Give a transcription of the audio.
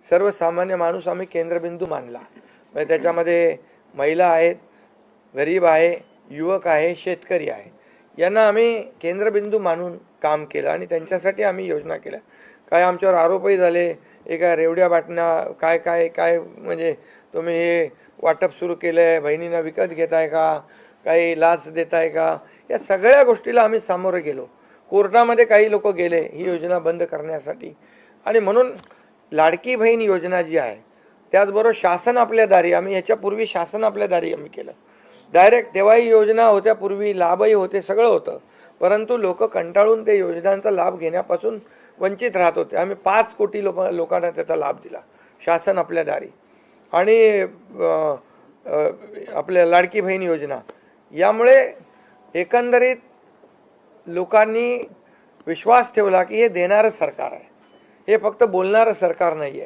सर्वसामान्य माणूस आम्ही केंद्रबिंदू मानला। म्हणजे त्याच्यामध्ये महिला आहेत, गरीब आहे, युवक आहे, शेतकरी आहे, यांना आम्ही केंद्रबिंदू मानून काम केलं आणि त्यांच्यासाठी आम्ही योजना केल्या। काय आमच्यावर आरोपही झाले, एका रेवड्या बाटण्या काय काय काय म्हणजे तुम्ही हे वाटप सुरू केलं आहे, बहिणींना विकत घेताय का, काही लाच देताय का, या सगळ्या गोष्टीला आम्ही सामोरे गेलो। कोर्टामध्ये काही लोक गेले ही योजना बंद करण्यासाठी। आणि म्हणून लाडकी बहीण योजना जी आहे, त्याचबरोबर शासन आपल्या दारी, आम्ही याच्यापूर्वी शासन आपल्या दारी आम्ही केलं डायरेक्ट, तेव्हाही योजना होत्या, पूर्वी लाभही होते, सगळं होतं, परंतु लोक कंटाळून ते योजनांचा लाभ घेण्यापासून वंचित राहत होते। आम्ही 5 कोटी लोकांना त्याचा लाभ दिला, शासन आपल्या दारी। आणि आपल्या लाडकी बहीण योजना यामुळे एकंदरीत लोकांनी विश्वास ठेवला की हे देणारं सरकार आहे, हे फक्त बोलणारं सरकार नाही आहे।